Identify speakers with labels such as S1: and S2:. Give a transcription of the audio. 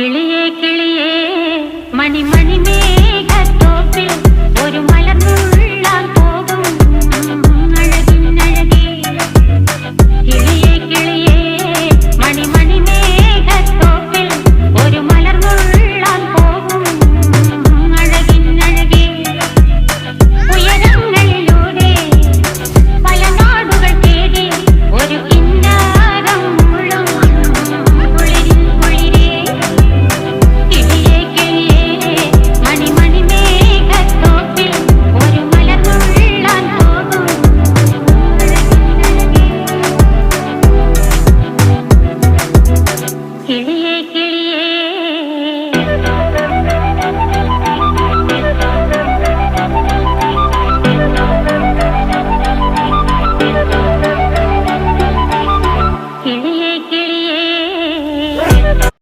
S1: കിളിയേ കിളിയേ മണിമണി മേഘത്തോപ്പിൽ ഒരു മലർന്നുള്ളാൻ പോകും അഴകിനഴകേ. കിളിയേ കിളിയേ മണിമണി മേഘത്തോപ്പിൽ ഒരു മലർന്നുള്ളാൻ പോകും അഴകിനഴകേ. ഉയരങ്ങളിലൂടെ പല നാടുകൾ തേടി ഒരു കിന്നാരം മുഴും കുളിരിൻ കുളിരേ. കിളിയേ കിളിയേ മണിമണി മേഘത്തോപ്പിൽ ഒരു മലർന്നുള്ളാൻ പോകും അഴകിനഴകേ. കിളിയേ